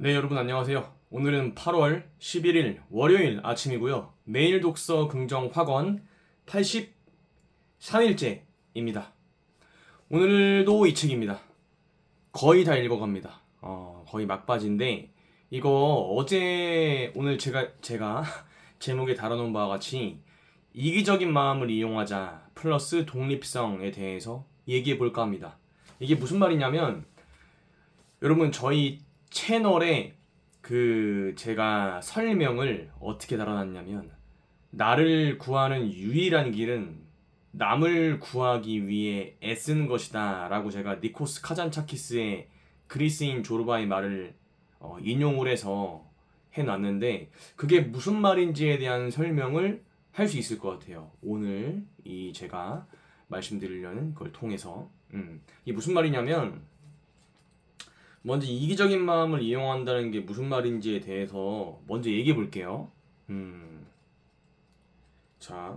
네, 여러분 안녕하세요. 오늘은 8월 11일 월요일 아침이고요. 매일 독서 긍정 확언 83일째입니다. 오늘도 이 책입니다. 거의 다 읽어갑니다. 거의 막바지인데 이거 오늘 제가 제목에 달아놓은 바와 같이 이기적인 마음을 이용하자 플러스 독립성에 대해서 얘기해 볼까 합니다. 이게 무슨 말이냐면 여러분 저희 채널에 제가 설명을 어떻게 달아놨냐면 나를 구하는 유일한 길은 남을 구하기 위해 애쓰는 것이다 라고 제가 니코스 카잔차키스의 그리스인 조르바의 말을 인용을 해서 해놨는데 그게 무슨 말인지에 대한 설명을 할 수 있을 것 같아요. 오늘 제가 말씀드리려는 걸 통해서 이게 무슨 말이냐면 먼저 이기적인 마음을 이용한다는 게 무슨 말인지에 대해서 먼저 얘기해 볼게요. 자,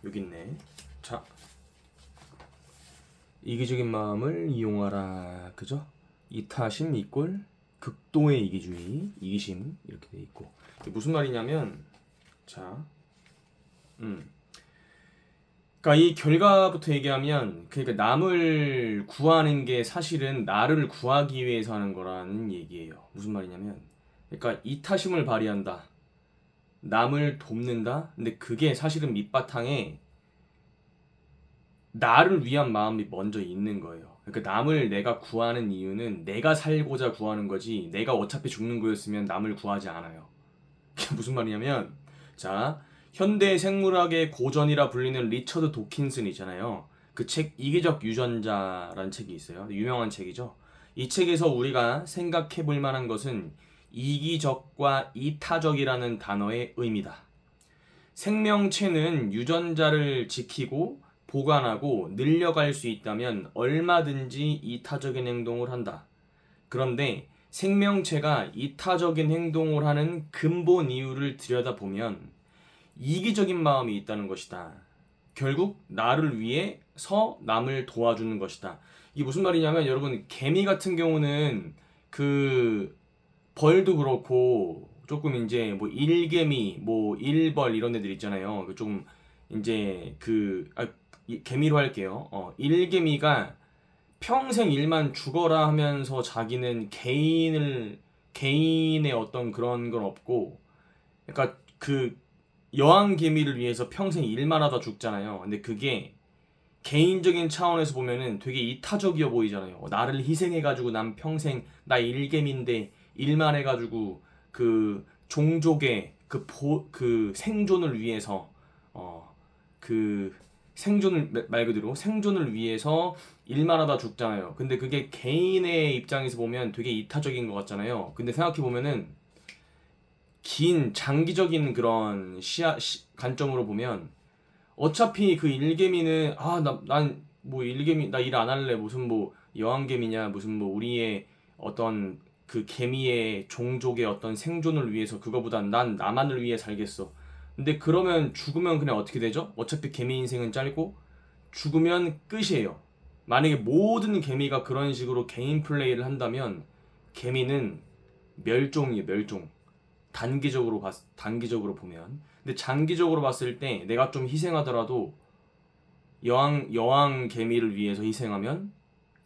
여기 있네. 자, 이기적인 마음을 이용하라. 그죠? 이타심 이꼴 극도의 이기주의, 이기심 이렇게 돼 있고. 이게 무슨 말이냐면 자, 그러니까 이 결과부터 얘기하면 그러니까 남을 구하는 게 사실은 나를 구하기 위해서 하는 거라는 얘기예요. 무슨 말이냐면 그러니까 이타심을 발휘한다. 남을 돕는다. 근데 그게 사실은 밑바탕에 나를 위한 마음이 먼저 있는 거예요. 그러니까 남을 내가 구하는 이유는 내가 살고자 구하는 거지 내가 어차피 죽는 거였으면 남을 구하지 않아요. 그게 무슨 말이냐면 자, 현대 생물학의 고전이라 불리는 리처드 도킨슨이잖아요. 그 책 이기적 유전자라는 책이 있어요. 유명한 책이죠. 이 책에서 우리가 생각해 볼 만한 것은 이기적과 이타적이라는 단어의 의미다. 생명체는 유전자를 지키고 보관하고 늘려갈 수 있다면 얼마든지 이타적인 행동을 한다. 그런데 생명체가 이타적인 행동을 하는 근본 이유를 들여다보면 이기적인 마음이 있다는 것이다. 결국 나를 위해서 남을 도와주는 것이다. 이게 무슨 말이냐면 여러분 개미 같은 경우는 그 벌도 그렇고 조금 이제 뭐 일개미, 뭐 일벌 이런 애들 있잖아요. 좀 이제 개미로 할게요. 일개미가 평생 일만 죽어라 하면서 자기는 개인의 어떤 그런 건 없고, 그러니까 그 여왕 개미를 위해서 평생 일만 하다 죽잖아요. 근데 그게 개인적인 차원에서 보면은 되게 이타적이어 보이잖아요. 나를 희생해가지고 난 평생 나 일개미인데 일만 해가지고 그 종족의 그 생존을 위해서 그 생존을 말 그대로 생존을 위해서 일만 하다 죽잖아요. 근데 그게 개인의 입장에서 보면 되게 이타적인 것 같잖아요. 근데 생각해 보면은 긴 장기적인 그런 관점으로 보면 어차피 그 일개미는 난 뭐 일개미 나 일 안 할래 무슨 뭐 여왕개미냐 무슨 뭐 우리의 어떤 그 개미의 종족의 어떤 생존을 위해서 그거보단 난 나만을 위해 살겠어. 근데 그러면 죽으면 그냥 어떻게 되죠? 어차피 개미 인생은 짧고 죽으면 끝이에요. 만약에 모든 개미가 그런 식으로 개인 플레이를 한다면 개미는 멸종이에요, 멸종. 단기적으로 보면. 근데 장기적으로 봤을 때 내가 좀 희생하더라도 여왕 개미를 위해서 희생하면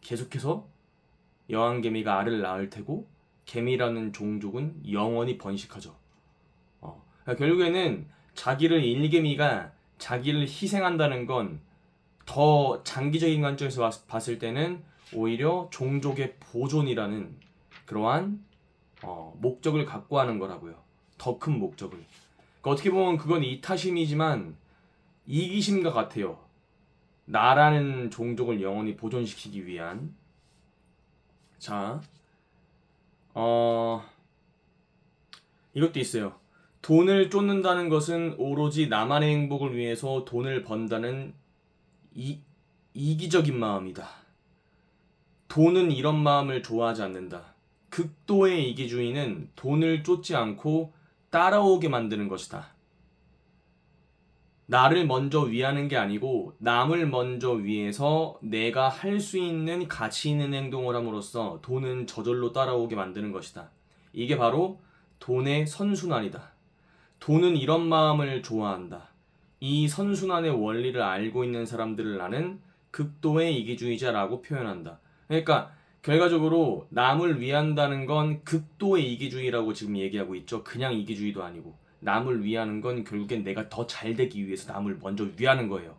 계속해서 여왕 개미가 알을 낳을 테고 개미라는 종족은 영원히 번식하죠. 그러니까 결국에는 일개미가 자기를 희생한다는 건 더 장기적인 관점에서 봤을 때는 오히려 종족의 보존이라는 그러한 목적을 갖고 하는 거라고요. 더 큰 목적을. 그러니까 어떻게 보면 그건 이타심이지만 이기심과 같아요. 나라는 종족을 영원히 보존시키기 위한. 자, 이것도 있어요. 돈을 쫓는다는 것은 오로지 나만의 행복을 위해서 돈을 번다는 이기적인 마음이다. 돈은 이런 마음을 좋아하지 않는다. 극도의 이기주의는 돈을 쫓지 않고 따라오게 만드는 것이다. 나를 먼저 위하는 게 아니고 남을 먼저 위해서 내가 할 수 있는 가치 있는 행동을 함으로써 돈은 저절로 따라오게 만드는 것이다. 이게 바로 돈의 선순환이다. 돈은 이런 마음을 좋아한다. 이 선순환의 원리를 알고 있는 사람들을 나는 극도의 이기주의자라고 표현한다. 그러니까 결과적으로 남을 위한다는 건 극도의 이기주의라고 지금 얘기하고 있죠. 그냥 이기주의도 아니고 남을 위하는 건 결국엔 내가 더 잘 되기 위해서 남을 먼저 위하는 거예요.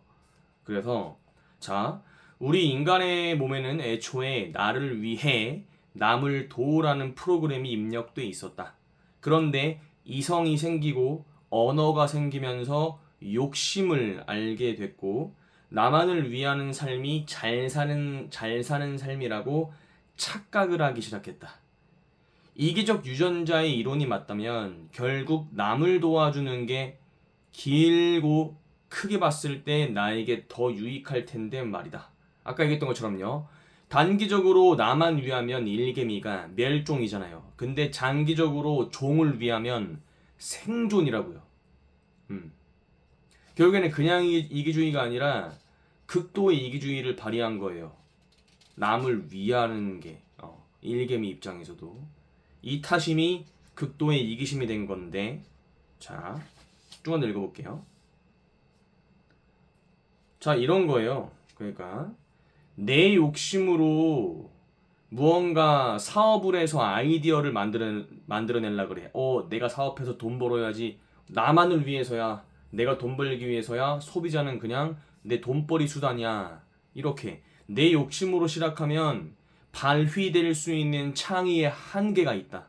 그래서 자, 우리 인간의 몸에는 애초에 나를 위해 남을 도우라는 프로그램이 입력돼 있었다. 그런데 이성이 생기고 언어가 생기면서 욕심을 알게 됐고 나만을 위하는 삶이 잘 사는 삶이라고 착각을 하기 시작했다. 이기적 유전자의 이론이 맞다면 결국 남을 도와주는 게 길고 크게 봤을 때 나에게 더 유익할 텐데 말이다. 아까 얘기했던 것처럼요. 단기적으로 나만 위하면 일개미가 멸종이잖아요. 근데 장기적으로 종을 위하면 생존이라고요. 음. 결국에는 그냥 이기주의가 아니라 극도의 이기주의를 발휘한 거예요. 남을 위하는 게 일개미 입장에서도 이타심이 극도의 이기심이 된 건데 자, 좀 더 읽어볼게요. 자, 이런 거예요. 그러니까 내 욕심으로 무언가 사업을 해서 아이디어를 만들어내려 그래. 내가 사업해서 돈 벌어야지. 나만을 위해서야. 내가 돈 벌기 위해서야. 소비자는 그냥 내 돈벌이 수단이야. 이렇게 내 욕심으로 시작하면 발휘될 수 있는 창의의 한계가 있다.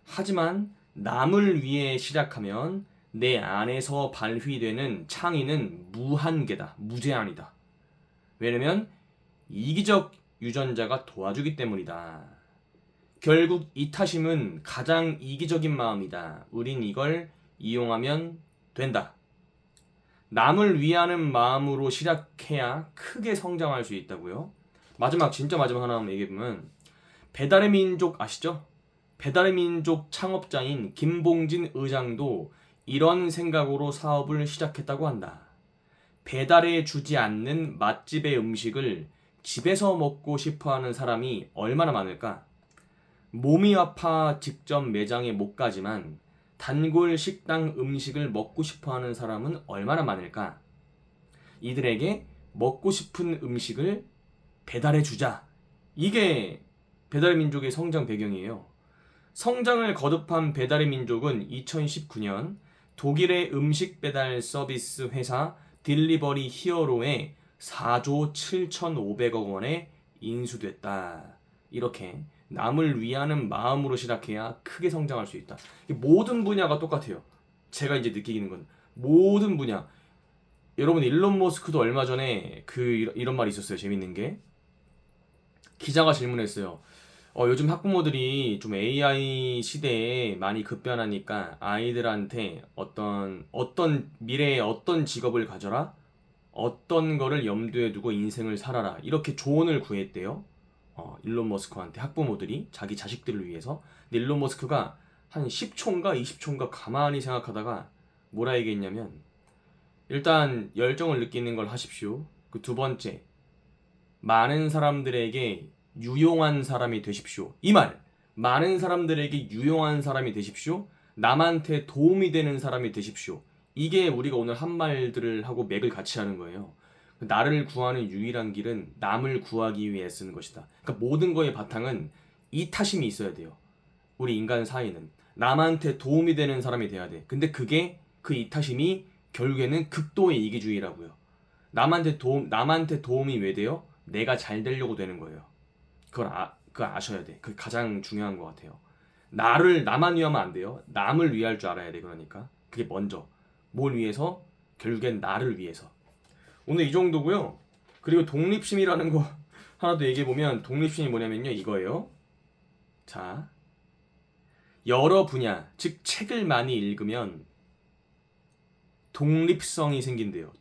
하지만 남을 위해 시작하면 내 안에서 발휘되는 창의는 무한계다. 무제한이다. 왜냐면 이기적 유전자가 도와주기 때문이다. 결국 이타심은 가장 이기적인 마음이다. 우린 이걸 이용하면 된다. 남을 위하는 마음으로 시작해야 크게 성장할 수 있다고요. 진짜 마지막 하나 한번 얘기해보면 배달의 민족 아시죠? 배달의 민족 창업자인 김봉진 의장도 이런 생각으로 사업을 시작했다고 한다. 배달해 주지 않는 맛집의 음식을 집에서 먹고 싶어 하는 사람이 얼마나 많을까? 몸이 아파 직접 매장에 못 가지만 단골 식당 음식을 먹고 싶어 하는 사람은 얼마나 많을까? 이들에게 먹고 싶은 음식을 배달해 주자. 이게 배달의 민족의 성장 배경이에요. 성장을 거듭한 배달의 민족은 2019년 독일의 음식 배달 서비스 회사 딜리버리 히어로에 4조 7,500억 원에 인수됐다. 이렇게 남을 위하는 마음으로 시작해야 크게 성장할 수 있다. 모든 분야가 똑같아요. 제가 이제 느끼는 건 모든 분야. 여러분 일론 머스크도 얼마 전에 이런 말이 있었어요. 재밌는 게 기자가 질문했어요. 요즘 학부모들이 좀 AI 시대에 많이 급변하니까 아이들한테 어떤 미래에 어떤 직업을 가져라, 어떤 거를 염두에 두고 인생을 살아라 이렇게 조언을 구했대요. 일론 머스크한테 학부모들이 자기 자식들을 위해서. 근데 일론 머스크가 한 10초인가 20초인가 가만히 생각하다가 뭐라 얘기했냐면 일단 열정을 느끼는 걸 하십시오. 그 두 번째, 많은 사람들에게 유용한 사람이 되십시오. 이 말, 많은 사람들에게 유용한 사람이 되십시오. 남한테 도움이 되는 사람이 되십시오. 이게 우리가 오늘 한 말들을 하고 맥을 같이 하는 거예요. 나를 구하는 유일한 길은 남을 구하기 위해 쓰는 것이다. 그러니까 모든 거의 바탕은 이타심이 있어야 돼요. 우리 인간 사이는 남한테 도움이 되는 사람이 돼야 돼. 근데 그 이타심이 결국에는 극도의 이기주의라고요. 남한테 도움이 왜 돼요? 내가 잘 되려고 되는 거예요. 그걸 아셔야 돼. 그게 가장 중요한 것 같아요. 나만 위하면 안 돼요. 남을 위할 줄 알아야 돼. 그러니까 그게 먼저. 뭘 위해서? 결국엔 나를 위해서. 오늘 이 정도고요. 그리고 독립심이라는 거 하나 더 얘기해보면 독립심이 뭐냐면요. 이거예요. 자, 여러 분야, 즉 책을 많이 읽으면 독립성이 생긴대요.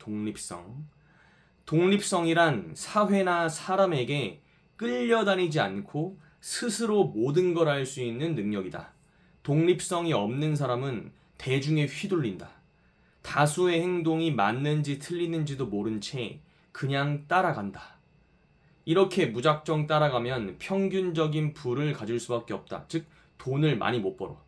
독립성이란 사회나 사람에게 끌려다니지 않고 스스로 모든 걸 알 수 있는 능력이다. 독립성이 없는 사람은 대중에 휘둘린다. 다수의 행동이 맞는지 틀리는지도 모른 채 그냥 따라간다. 이렇게 무작정 따라가면 평균적인 부를 가질 수밖에 없다. 즉 돈을 많이 못 벌어.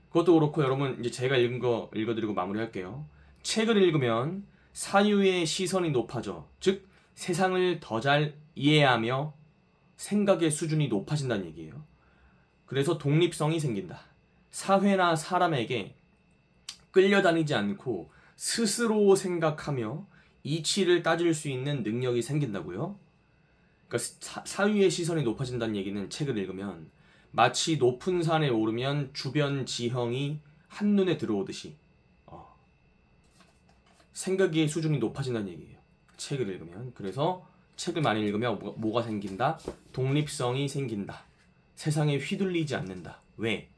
그것도 그렇고 여러분 이제 제가 읽은 거 읽어드리고 마무리할게요. 책을 읽으면 사유의 시선이 높아져. 즉 세상을 더 잘 이해하며 생각의 수준이 높아진다는 얘기예요. 그래서 독립성이 생긴다. 사회나 사람에게 끌려다니지 않고 스스로 생각하며 이치를 따질 수 있는 능력이 생긴다고요. 그러니까 사유의 시선이 높아진다는 얘기는 책을 읽으면 마치 높은 산에 오르면 주변 지형이 한눈에 들어오듯이 생각의 수준이 높아진다는 얘기예요. 책을 읽으면. 그래서 책을 많이 읽으면 뭐가 생긴다? 독립성이 생긴다. 세상에 휘둘리지 않는다. 왜?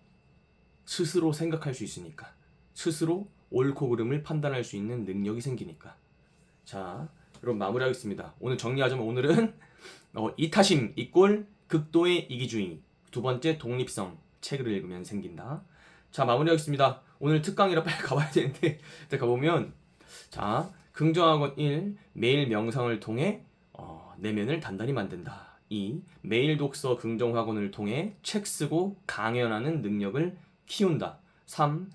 스스로 생각할 수 있으니까. 스스로 옳고 그름을 판단할 수 있는 능력이 생기니까. 자, 여러분 마무리하겠습니다. 오늘 정리하자면 오늘은 이타심 이꼴 극도의 이기주의. 두 번째 독립성. 책을 읽으면 생긴다. 자, 마무리하겠습니다. 오늘 특강이라 빨리 가봐야 되는데 일단 가보면 자, 긍정학원 1. 매일 명상을 통해 내면을 단단히 만든다. 2. 매일 독서 긍정학원을 통해 책 쓰고 강연하는 능력을 키운다. 3.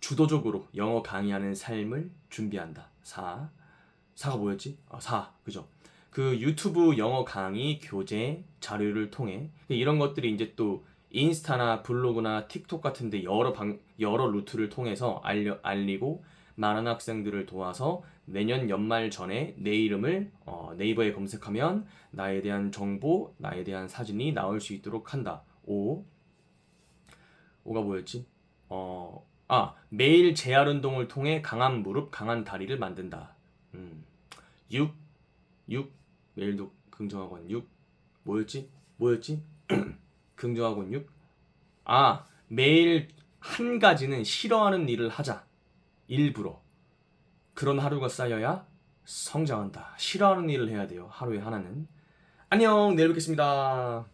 주도적으로 영어 강의하는 삶을 준비한다. 4가 뭐였지? 4. 그죠? 그 유튜브 영어 강의 교재 자료를 통해 이런 것들이 이제 또 인스타나 블로그나 틱톡 같은데 여러 루트를 통해서 알리고 많은 학생들을 도와서 내년 연말 전에 내 이름을 네이버에 검색하면 나에 대한 정보, 나에 대한 사진이 나올 수 있도록 한다. 5가 뭐였지? 매일 재활 운동을 통해 강한 무릎, 강한 다리를 만든다. 6 매일도 긍정학원 6 뭐였지? 긍정학원 6 매일 한 가지는 싫어하는 일을 하자. 일부러. 그런 하루가 쌓여야 성장한다. 싫어하는 일을 해야 돼요. 하루에 하나는. 안녕. 내일 뵙겠습니다.